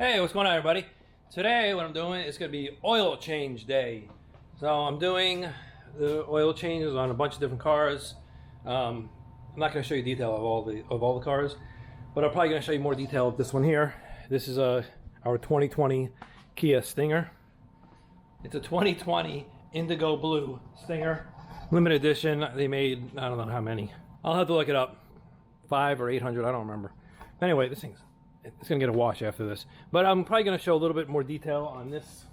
Hey, what's going on, everybody? Today what I'm doing is going to be oil change day. So I'm doing the oil changes on a bunch of different cars. I'm not going to show you detail of all the cars, but I'm probably going to show you more detail of this one here. This is our 2020 Kia Stinger. It's a 2020 indigo blue Stinger, limited edition. They made, I don't know how many. I'll have to look it up. 500 or 800, I don't remember. Anyway, it's gonna get a wash after this, but I'm probably gonna show a little bit more detail on this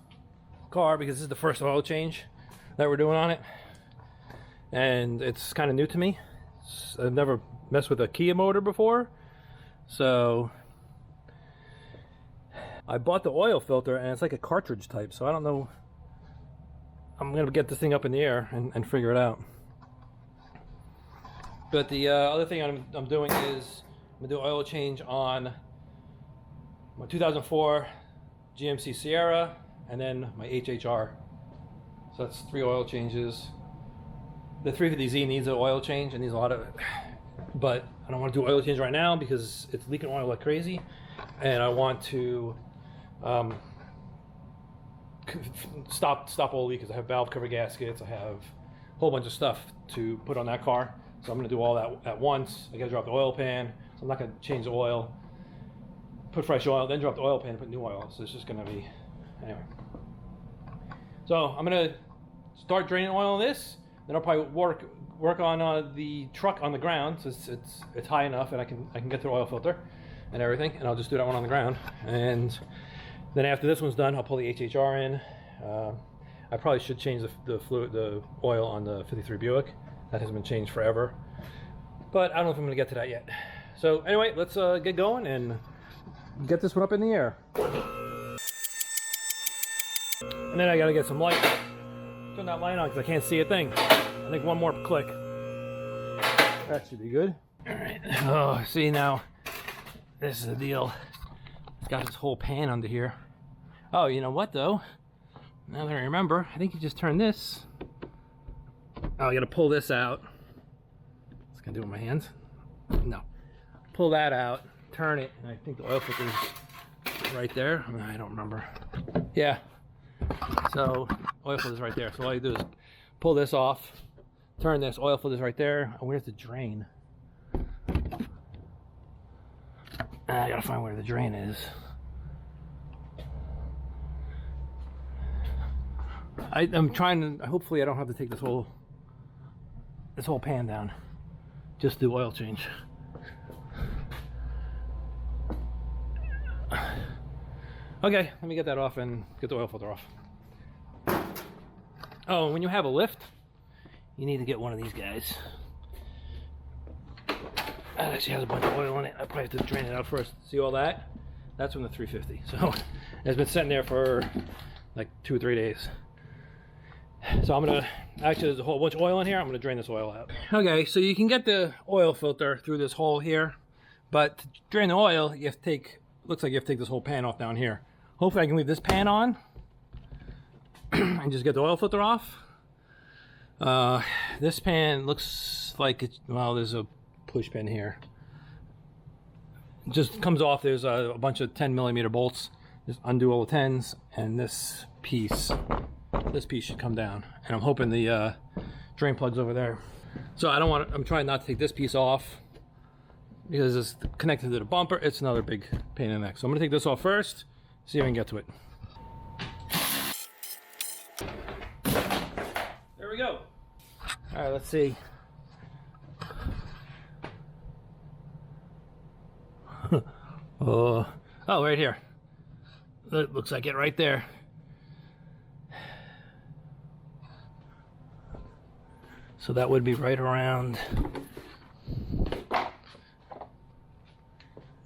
car because this is the first oil change that we're doing on it, and it's kind of new to me. I've never messed with a Kia motor before, so I bought the oil filter and it's like a cartridge type, so I don't know. I'm gonna get this thing up in the air and figure it out. But the other thing I'm doing is I'm gonna do oil change on my 2004 GMC Sierra and then my HHR. So that's 3 oil changes. The 350Z needs an oil change and needs a lot of it, but I don't want to do oil change right now because it's leaking oil like crazy, and I want to stop oil leak because I have valve cover gaskets. I have a whole bunch of stuff to put on that car, so I'm going to do all that at once. I got to drop the oil pan, so I'm not going to change the oil, put fresh oil, then drop the oil pan and put new oil. So it's just going to be, anyway. So I'm going to start draining oil on this, then I'll probably work on the truck on the ground, so it's high enough and I can get to the oil filter and everything, and I'll just do that one on the ground. And then after this one's done, I'll pull the HHR in. I probably should change the oil on the 53 Buick. That hasn't been changed forever, but I don't know if I'm going to get to that yet. So anyway, let's get going and get this one up in the air. And then I got to get some light. Turn that light on because I can't see a thing. I think one more click. That should be good. All right. Oh, see now, this is the deal. It's got this whole pan under here. Oh, you know what though? Now that I remember, I think you just turn this. Oh, I gotta pull this out. What's gonna do with my hands? No. Pull that out, turn it, and I think the oil filter is right there. I don't remember. Yeah. So, oil filter's right there. So all you do is pull this off, turn this, oil filter's right there. Oh, where's the drain? I gotta find where the drain is. I'm trying to, hopefully I don't have to take this whole pan down. Just do oil change. Okay, let me get that off and get the oil filter off. Oh, when you have a lift, you need to get one of these guys. That actually has a bunch of oil in it. I probably have to drain it out first. See all that? That's from the 350. So it's been sitting there for like 2 or 3 days. So I'm gonna, actually there's a whole bunch of oil in here. I'm gonna drain this oil out. Okay, so you can get the oil filter through this hole here, but to drain the oil, you have to take, looks like you have to take this whole pan off down here. Hopefully I can leave this pan on and just get the oil filter off. This pan looks like it's, well, there's a push pin here. It just comes off. There's a bunch of 10mm bolts. Just undo all the 10s, and this piece should come down. And I'm hoping the drain plug's over there. So I don't want to, I'm trying not to take this piece off because it's connected to the bumper. It's another big pain in the neck. So I'm gonna take this off first, see if I can get to it. There we go. All right, let's see. Oh, right here. It looks like it right there. So that would be right around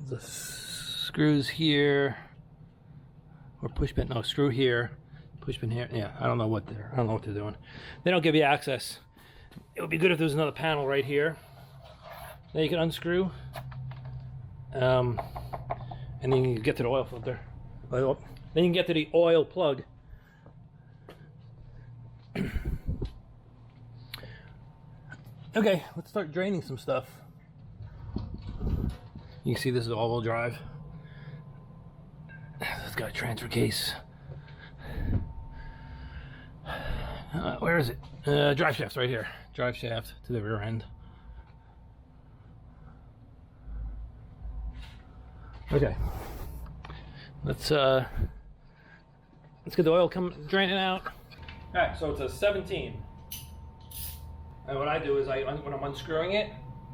the screws here, or push pin. No, screw here, push pin here. Yeah, I don't know what they're doing. They don't give you access. It would be good if there was another panel right here that you can unscrew, and then you can get to the oil filter. Then you can get to the oil plug. Okay, let's start draining some stuff. You can see this is all-wheel drive. got a transfer case. Where is it? Drive shaft's right here. Drive shaft to the rear end. Okay. Let's get the oil draining out. All right, so it's a 17. And what I do is when I'm unscrewing it,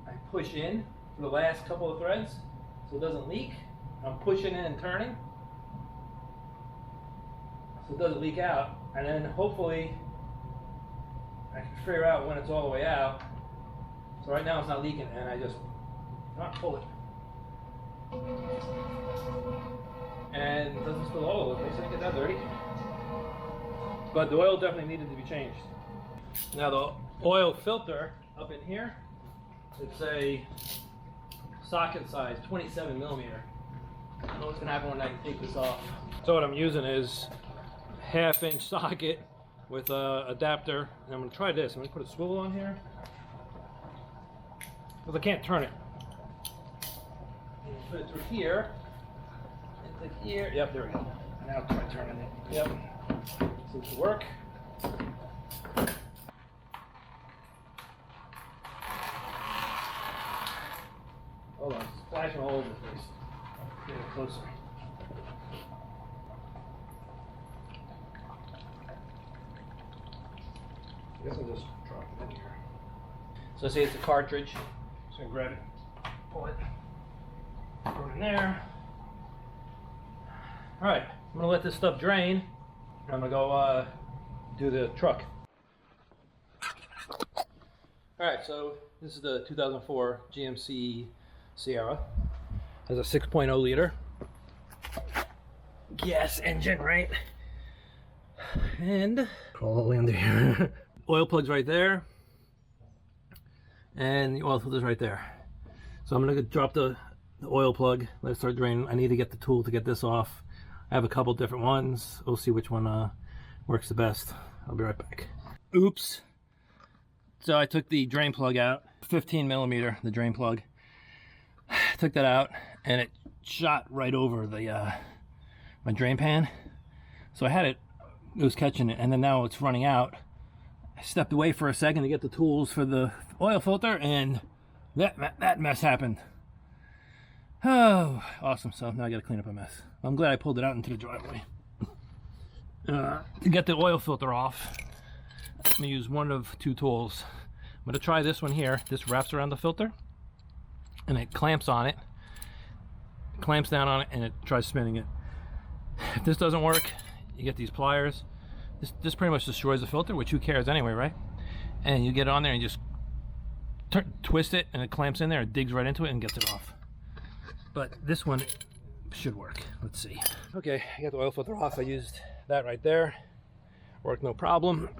I push in for the last couple of threads so it doesn't leak. I'm pushing in and turning so it doesn't leak out, and then hopefully I can figure out when it's all the way out. So right now it's not leaking, and I just pull it. And it doesn't spill all over the place. I didn't get that dirty. But the oil definitely needed to be changed. Now the oil filter up in here, it's a socket size 27 millimeter. I don't know what's gonna happen when I take this off. So what I'm using is 1/2-inch socket with a adapter, and I'm gonna try this. I'm gonna put a swivel on here because I can't turn it. Put it through here, into here. Yep, there we go. And now try turning it. Yep, seems to work. Hold on, it's splashing all over the place. Get it closer. I guess I'll just drop it in here. So say it's a cartridge. Just gonna grab it, pull it, throw it in there. All right, I'm gonna let this stuff drain. And I'm gonna go do the truck. All right, so this is the 2004 GMC Sierra. Has a 6.0 liter gas engine, right? And all the way under here. Oil plug's right there, and the oil filter's right there. So I'm gonna drop the oil plug, let it start draining. I need to get the tool to get this off. I have a couple different ones. We'll see which one works the best. I'll be right back. Oops. So I took the drain plug out, 15 millimeter, the drain plug. Took that out, and it shot right over the my drain pan. So I had it was catching it, and then now it's running out. I stepped away for a second to get the tools for the oil filter, and that mess happened. Oh, awesome. So now I got to clean up a mess. I'm glad I pulled it out into the driveway. To get the oil filter off, I'm going to use one of two tools. I'm going to try this one here. This wraps around the filter, and it clamps on it, clamps down on it, and it tries spinning it. If this doesn't work, you get these pliers. This pretty much destroys the filter, which who cares anyway, right? And you get it on there and you just twist it, and it clamps in there, it digs right into it and gets it off. But this one should work. Let's see. Okay, I got the oil filter off. I used that right there. Worked no problem.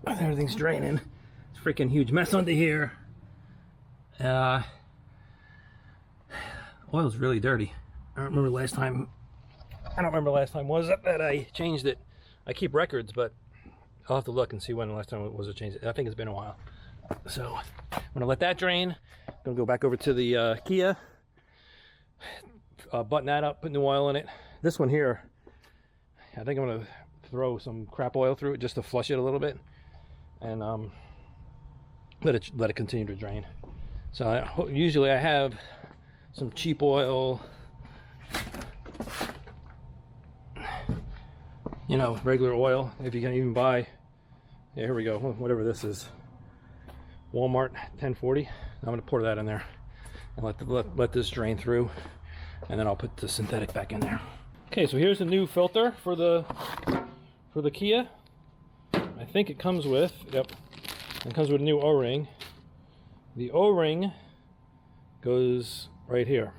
Everything's draining. It's a freaking huge mess under here. Oil's really dirty. I don't remember last time was that I changed it. I keep records, but I'll have to look and see when the last time it was changed. I think it's been a while. So I'm gonna let that drain. I'm gonna go back over to the Kia, button that up, put new oil in it. This one here, I think I'm gonna throw some crap oil through it just to flush it a little bit, and let it continue to drain. So usually I have some cheap oil, you know, regular oil, if you can even buy. Yeah, here we go, whatever this is, Walmart 1040. I'm going to pour that in there and let this drain through, and then I'll put the synthetic back in there. Okay, so here's the new filter for the Kia. I think it comes with, yep, it comes with a new O-ring. The O-ring goes right here.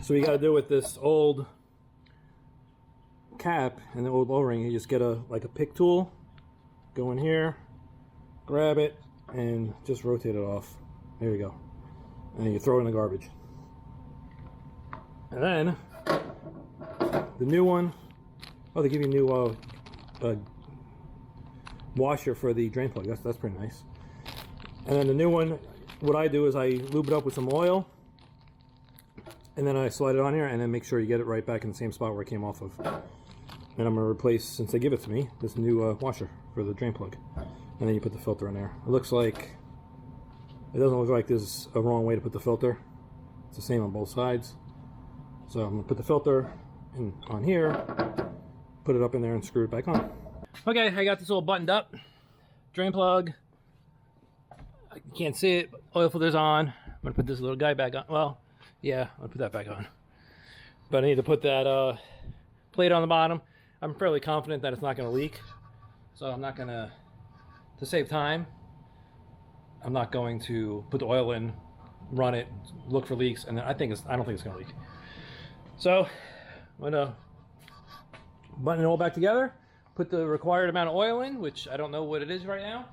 So you got to do with this old cap and the old O-ring, you just get like a pick tool, go in here, grab it, and just rotate it off. There you go. And then you throw it in the garbage. And then the new one, oh, they give you a new washer for the drain plug. That's pretty nice. And then the new one, what I do is I lube it up with some oil, and then I slide it on here, and then make sure you get it right back in the same spot where it came off of. And I'm going to replace, since they give it to me, this new washer for the drain plug. And then you put the filter in there. It looks like, it doesn't look like there's a wrong way to put the filter. It's the same on both sides. So I'm going to put the filter on here, put it up in there, and screw it back on. Okay, I got this all buttoned up. Drain plug. You can't see it, but oil filter's on. I'm going to put this little guy back on. Well, yeah, I'll put that back on. But I need to put that plate on the bottom. I'm fairly confident that it's not going to leak. So I'm not going to save time, I'm not going to put the oil in, run it, look for leaks, and then I don't think it's going to leak. So I'm going to button it all back together, put the required amount of oil in, which I don't know what it is right now,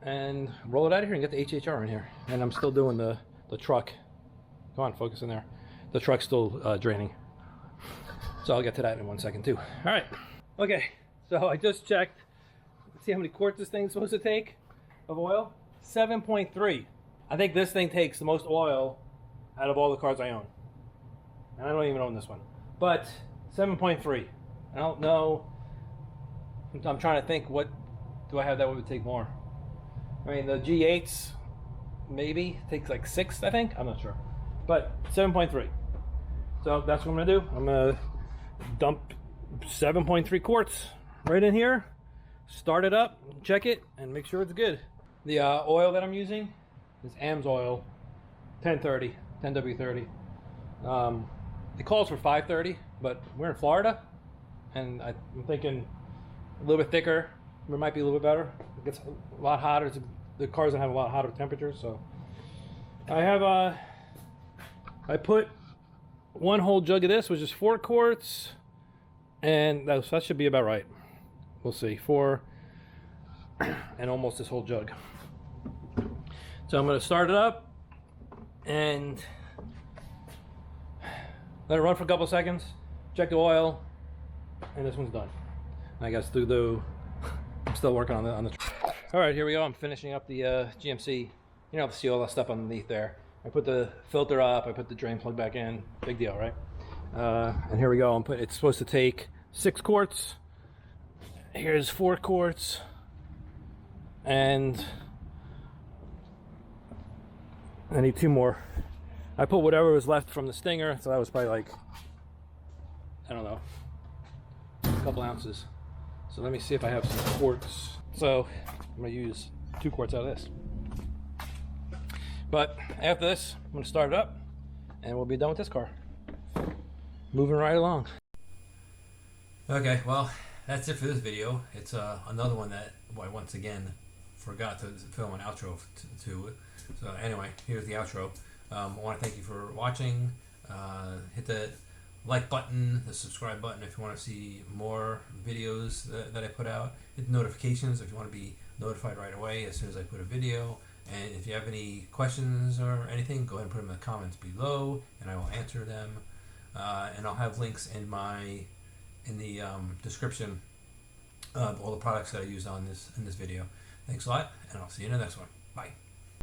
and roll it out of here and get the HHR in here. And I'm still doing the truck. Come on, focus in there. The truck's still draining. So I'll get to that in 1 second too. All right. Okay, so I just checked. Let's see how many quarts this thing's supposed to take of oil. 7.3. I think this thing takes the most oil out of all the cars I own. And I don't even own this one. But 7.3. I don't know. I'm trying to think, what do I have that would take more? I mean, the G8s maybe takes like 6, I think. I'm not sure. But 7.3. So that's what I'm going to do. I'm going to dump 7.3 quarts right in here, start it up, check it, and make sure it's good. The oil that I'm using is AMSOIL 1030, 10W30. It calls for 530, but we're in Florida, and I'm thinking a little bit thicker. It might be a little bit better. It gets a lot hotter. The cars that have a lot hotter temperatures. So I have I put 1 whole jug of this, which is 4 quarts, and that should be about right. We'll see. 4 and almost this whole jug. So I'm going to start it up and let it run for a couple seconds, check the oil, and this one's done. I guess I'm still working on the all right, here we go. I'm finishing up the GMC. You know, see all that stuff underneath there. I put the filter up, I put the drain plug back in. Big deal, right? And here we go. It's supposed to take 6 quarts. Here's 4 quarts. And I need 2 more. I put whatever was left from the Stinger, so that was probably like, I don't know, a couple ounces. So let me see if I have some quarts. So I'm gonna use 2 quarts out of this. But after this, I'm going to start it up, and we'll be done with this car. Moving right along. Okay, well, that's it for this video. It's another one that I once again forgot to film an outro to it. So anyway, here's the outro. I want to thank you for watching. Hit the like button, the subscribe button if you want to see more videos that I put out. Hit the notifications if you want to be notified right away as soon as I put a video. And if you have any questions or anything, go ahead and put them in the comments below, and I will answer them. And I'll have links in the description of all the products that I used in this video. Thanks a lot, and I'll see you in the next one. Bye.